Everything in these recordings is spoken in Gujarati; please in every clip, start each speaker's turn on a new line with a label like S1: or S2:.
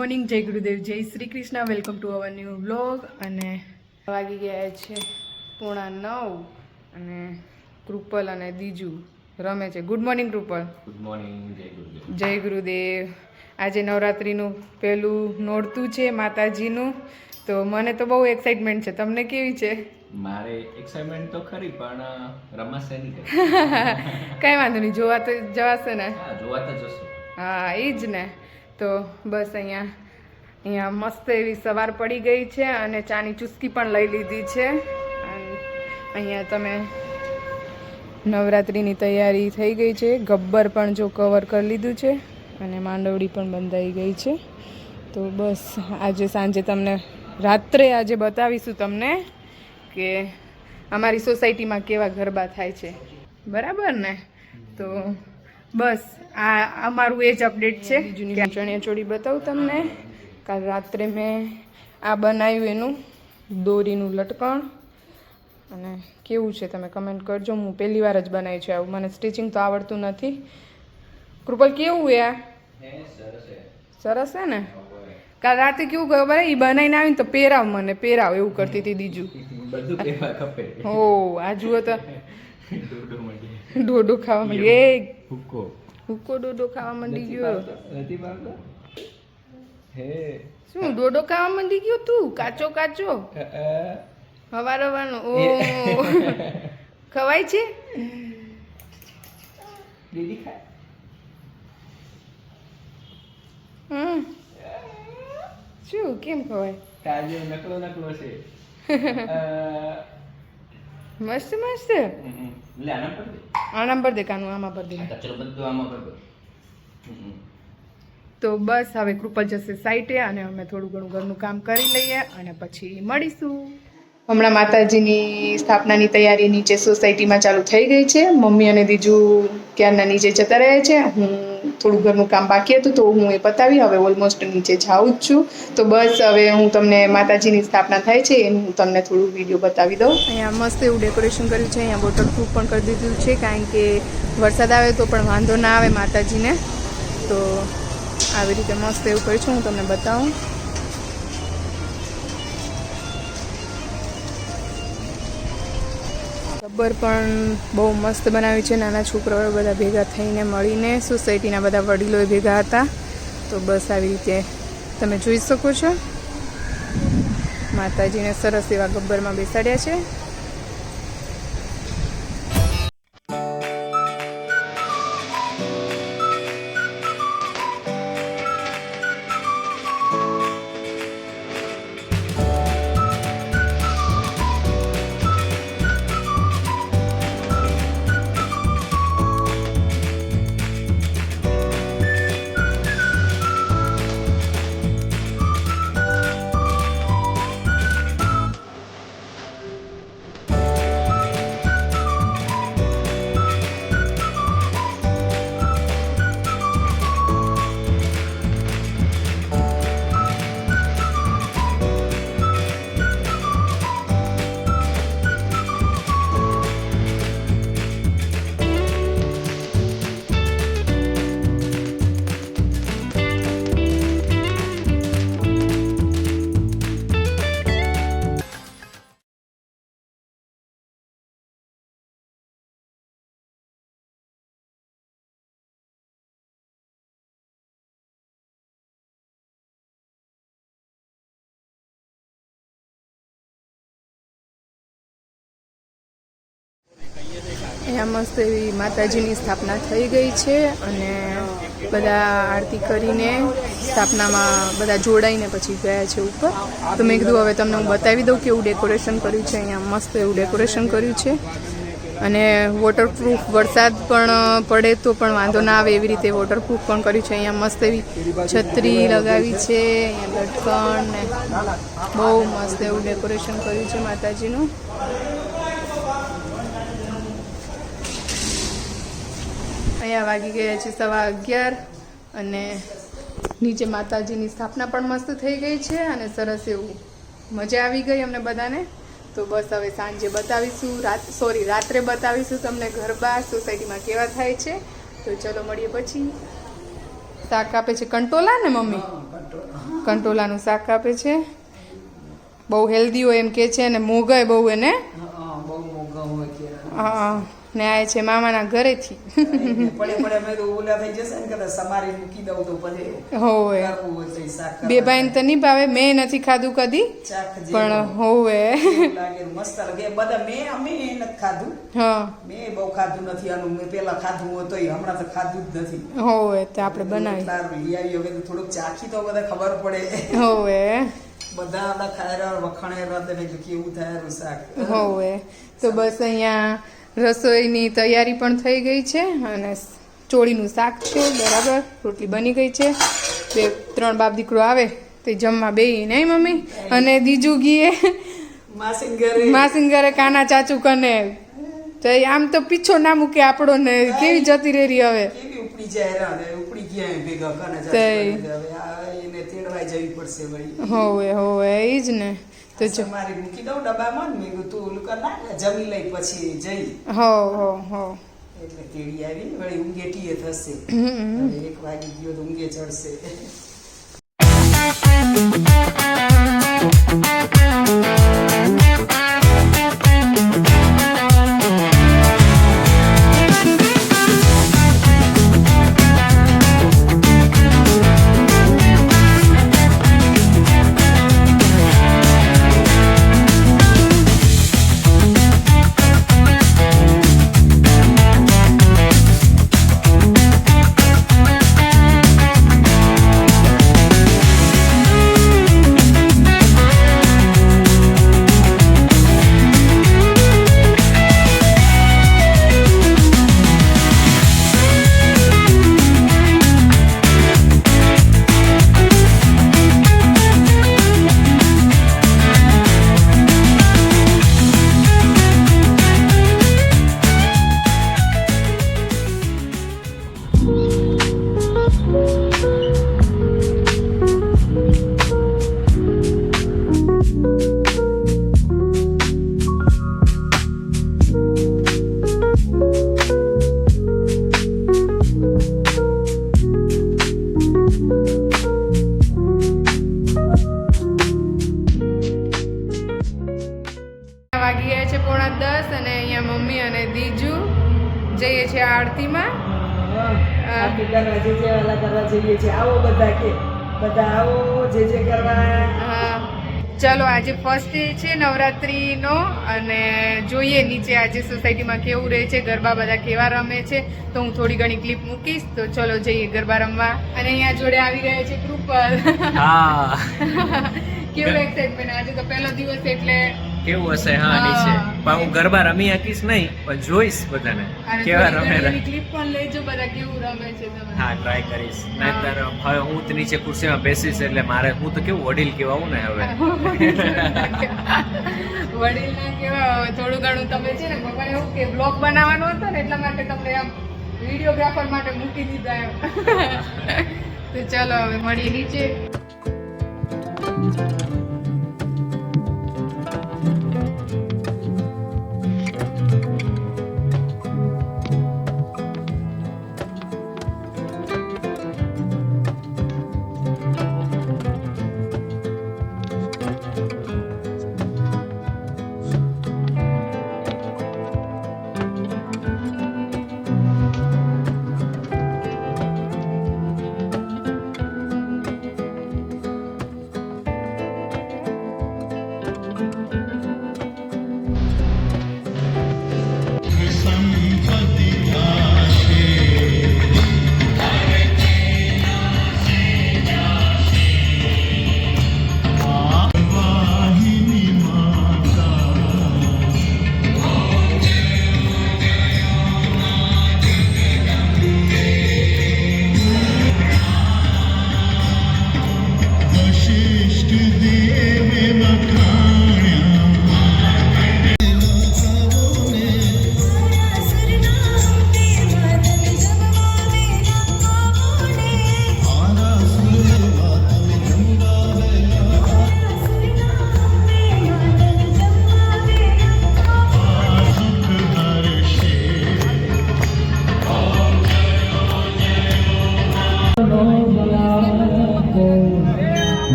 S1: મોર્નિંગ, જય ગુરુદેવ, જય Shri Krishna. Welcome to our new vlog. અને વાગી ગયા છે 8:45 અને કૃપલ અને દીજુ રમે છે. Good morning Krupal.
S2: Good morning. જય ગુરુદેવ.
S1: જય ગુરુદેવ. આજે નવરાત્રિનું પહેલું નોરતું છે માતાજીનું, તો મને તો બહુ એક્સાઇટમેન્ટ છે. તમને કેવી છે?
S2: મારે એક્સાઇટમેન્ટ તો ખરી, પણ રમાશે નહીં.
S1: કઈ વાંધો નહીં, જોવા તો જવાશે ને.
S2: હા, જોવા તો જશો.
S1: હા, એ જ ને. તો બસ અહીંયા મસ્ત એવી સવાર પડી ગઈ છે અને ચાની ચુસ્કી પણ લઈ લીધી છે. અને અહીંયા તમે નવરાત્રિની તૈયારી થઈ ગઈ છે. ગબ્બર પણ જો કવર કરી લીધું છે અને માંડવડી પણ બંધાઈ ગઈ છે. તો બસ આજે સાંજે તમને રાત્રે આજે બતાવીશું તમને કે અમારી સોસાયટીમાં કેવા ગરબા થાય છે. બરાબર ને? તો બસ આ અમારું એ જ અપડેટ છે. બીજું ચણિયાચોળી બતાવું તમને. કાલ રાત્રે મેં આ બનાવ્યું એનું દોરીનું લટકણ. અને કેવું છે તમે કમેન્ટ કરજો. હું પહેલી વાર જ બનાવ્યું છે આવું. મને સ્ટિચિંગ તો આવડતું નથી. કૃપલ કેવું એ આ? સરસ છે ને? કાલ રાતે કેવું ખબર એ બનાવીને આવીને તો પહેરાવ મને પહેરાવ એવું કરતી હતી દીજુ. હો આ જુઓ તો ડોડો ખાવા માંડી. એ હુક્કો ડોડો ખાવા માંડી ગયો. શું ડોડો ખાવા માંડી ગયો તું? કાચો કાચો હવારવાનો. ઓ ખવાય છે? શું કેમ ખવાય? મસ્ત મસ્ત. આનામ પર દે કાનું, આમાં પર દે. તો બસ હવે કૃપલ જશે સાઈટે અને અમે થોડું ઘણું ઘરનું કામ કરી લઈએ અને પછી મળીશું. હમણાં માતાજીની સ્થાપનાની તૈયારી નીચે સોસાયટીમાં ચાલુ થઈ ગઈ છે. મમ્મી અને દીજુ ક્યારના નીચે જતા રહ્યા છે. હું થોડું ઘરનું કામ બાકી હતું તો હું એ પતાવી હવે ઓલમોસ્ટ નીચે જાઉં જ છું. તો બસ હવે હું તમને માતાજીની સ્થાપના થાય છે એનું હું તમને થોડું વિડીયો બતાવી દઉં. અહીંયા મસ્ત એવું ડેકોરેશન કર્યું છે. અહીંયા વોટરપ્રૂફ પણ કરી દીધું છે, કારણ કે વરસાદ આવે તો પણ વાંધો ના આવે માતાજીને. તો આવી રીતે મસ્ત એવું કર્યું છે. હું તમને બતાવું. ગબ્બર પણ બહુ મસ્ત બનાવ્યું છે. નાના છોકરાઓ બધા ભેગા થઈને મળીને સોસાયટીના બધા વડીલોએ ભેગા હતા. તો બસ આવી રીતે તમે જોઈ શકો છો. માતાજીને સરસ એવા ગબ્બરમાં બેસાડ્યા છે. અહીંયા મસ્ત એવી માતાજીની સ્થાપના થઈ ગઈ છે અને બધા આરતી કરીને સ્થાપનામાં બધા જોડાઈને પછી ગયા છે ઉપર. તો મેં કીધું હવે તમને હું બતાવી દઉં કેવું ડેકોરેશન કર્યું છે. અહીંયા મસ્ત એવું ડેકોરેશન કર્યું છે અને વોટરપ્રૂફ વરસાદ પણ પડે તો પણ વાંધો ના આવે એવી રીતે વોટરપ્રૂફ પણ કર્યું છે. અહીંયા મસ્ત એવી છત્રી લગાવી છે. અહીંયા લટકણ ને બહુ મસ્ત એવું ડેકોરેશન કર્યું છે માતાજીનું. અહીંયા વાગી ગયા છે 11:15 અને નીચે માતાજીની સ્થાપના પણ મસ્ત થઈ ગઈ છે અને સરસ એવું મજા આવી ગઈ અમને બધાને. તો બસ હવે સાંજે બતાવીશું, રાત્રે બતાવીશું તમને ગરબા સોસાયટીમાં કેવા થાય છે. તો ચલો મળીએ પછી. શાક આપે છે કંટોલા ને મમ્મી? કંટોલાનું શાક આપે છે. બહુ હેલ્ધી હોય એમ કે છે અને મોંઘાય બહુ એને.
S3: બહુ મોંઘા હોય કેળા.
S1: હા ને આ છે મામાના ઘરેથી.
S3: પડે મેં તો ઓલા થઈ જશે ને કદાચ સમારી મૂકી દઉં તો પછી
S1: હોવે
S3: કરવું હોય તો ઈ શાક
S1: બે ભાઈને તો નહીં ભાવે, મેં નથી ખાધું કદી,
S3: ચાખ જેવું.
S1: પણ હોવે.
S3: એવું લાગે મસ્ત લાગે બધા અમે નથી ખાધું.
S1: હા
S3: મેં બહુ ખાધું નથી આનું. મેં પેલા ખાધું હોય તોય હમણાં તો ખાધું જ નથી.
S1: હોવે તો આપણે બનાવી.
S3: સારું લઈ આવી. હવે તો થોડુંક ચાખી તો બધા ખબર પડે.
S1: હોવે
S3: બધા આપણા ખાયરા વખાણેલા તેને કેવું થાય શાક.
S1: હોવે તો બસ અહીંયા રસોઈની તૈયારી પણ થઈ ગઈ છે અને ચોળીનું શાક છે બરાબર, રોટલી બની ગઈ છે. 2-3 બાપ દીકરો આવે તે જમવા બેહી નહીં મમ્મી, અને દીજુ ગીએ માસીન ઘરે કાના ચાચુ કને. તો આમ તો પીછો ના મૂકે આપણો ને, કેવી જતી રેરી હવે.
S3: કેવી ઉપડી જાય ઉપડી ગયા ભેગા કાના ચાચુ. હવે આ એને તેડવાઈ જવી પડશે ભાઈ.
S1: હોવે ઈ જ ને. તો જો
S3: મારી મૂકી દઉં ડબ્બામાં ને મેં તું ઓલું કર નાખ જમી લઈ પછી જઈ.
S1: હો
S3: એટલે તેડી આવી વળી ઊંઘેટીએ થશે. હવે 1 વાગી ગયો તો ઊંઘે ચડશે.
S1: વાગી ગયા છે 9:45 અને અહીંયા મમ્મી અને દીજુ જઈએ છીએ આરતીમાં.
S3: આરતી કરવા જે વાલા કરવા જઈએ છીએ. આવો બધા કે બધા આવો જે કરવા.
S1: ચાલો આજે ફર્સ્ટ ડે છે નવરાત્રીનો અને જોઈએ નીચે આજે સોસાયટીમાં કેવું રહે છે, ગરબા બધા કેવા રમે છે. તો હું થોડી ઘણી ક્લિપ મૂકીશ. તો ચલો જઈએ ગરબા રમવા. અને અહીંયા જોડે આવી ગયા છે કૃપલ.
S2: હા
S1: કેવું એક્સાઇટમેન્ટ, આજે તો પહેલો દિવસ એટલે
S2: કેવું હશે. હા નીચે પણ હું ગરબા રમી શકીશ નહીં, પણ જોઈશ બધાને કેવા રમે.
S1: ક્લિપ પણ લેજો બધા કેવું રમે છે તમે.
S2: હા ટ્રાય કરીશ. નહીંતર હવે હું તો નીચે ખુરશીમાં બેસીશ એટલે મારે હું તો કેવું વડીલ કેવાવું ને હવે.
S1: વડીલ ના કેવા હવે થોડું ઘણું તમે છે ને ભગવાન એવું કે બ્લોગ બનાવવાનો હતો ને એટલા માટે તમને આમ વિડીયોગ્રાફર માટે મૂકી દીધા એમ. તો ચાલો હવે મળીએ નીચે.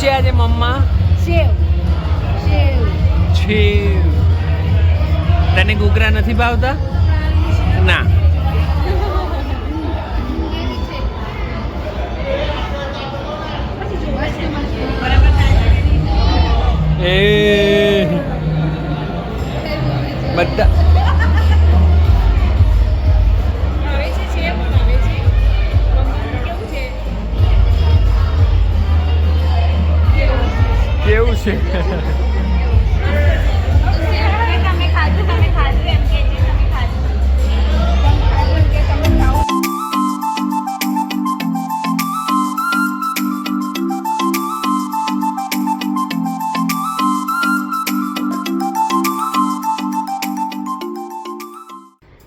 S2: છે આજે મમ્મા?
S1: સેવ સેવ
S2: છે. તને ઘૂઘરા નથી ભાવતા? ના. એ બધા કેવું છે?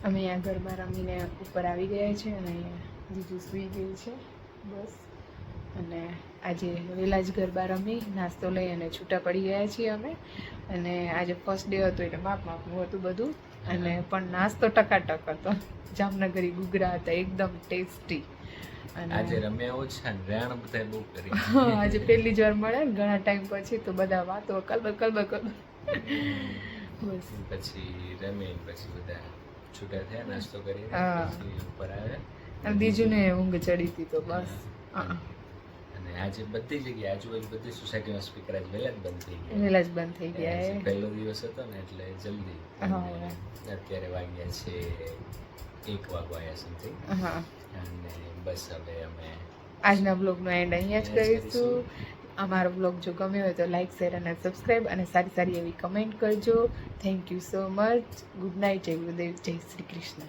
S1: અમે અહીંયા ગરબા રમીને ઉપર આવી ગયા છે અને અહીંયા જીજુ સૂઈ ગઈ છે બસ. અને આજે વહેલા જ ગરબા રમી નાસ્તો લઈ અને છૂટા પડી ગયા છીએ અમે. અને આજે ફર્સ્ટ ડે હતો એટલે માપનું હતું બધું. અને પણ નાસ્તો ટકાટક હતો. જામનગરી ઘૂઘરા હતા એકદમ ટેસ્ટી. અને
S2: આજે રમ્યા ઓછા ને રેણ બધા બહુ કરી.
S1: આજે પહેલી જ વાર મળે ને ઘણા ટાઈમ પછી તો બધા વાતો કલબર બસ.
S2: પછી રમી પછી બધા છૂટા થયા નાસ્તો કરી
S1: હા.
S2: પછી ઉપર આવ્યા.
S1: અને બીજું ને ઊંઘ ચડી હતી તો બસ.
S2: અને આજે બધી જગ્યાએ આજુબાજુ બધી સોસાયટીમાં સ્પીકર આજ વહેલા જ બંધ થઈ ગયા.
S1: વહેલા જ બંધ થઈ ગયા
S2: આજે
S1: એ.
S2: પહેલો દિવસ હતો ને એટલે જલ્દી.
S1: હા.
S2: અને અત્યારે વાગ્યા છે 1 વાગ્યા સમથિંગ.
S1: હા
S2: અને બસ હવે અમે
S1: આજના બ્લોગનો એન્ડ અહીંયા જ કરીશું. અમારો બ્લોગ જો ગમ્યો હોય તો લાઈક શેર અને સબસ્ક્રાઈબ અને સારી સારી એવી કમેન્ટ કરજો. Thank you so much. Good night. જય ગુરુદેવ. જય શ્રી કૃષ્ણ.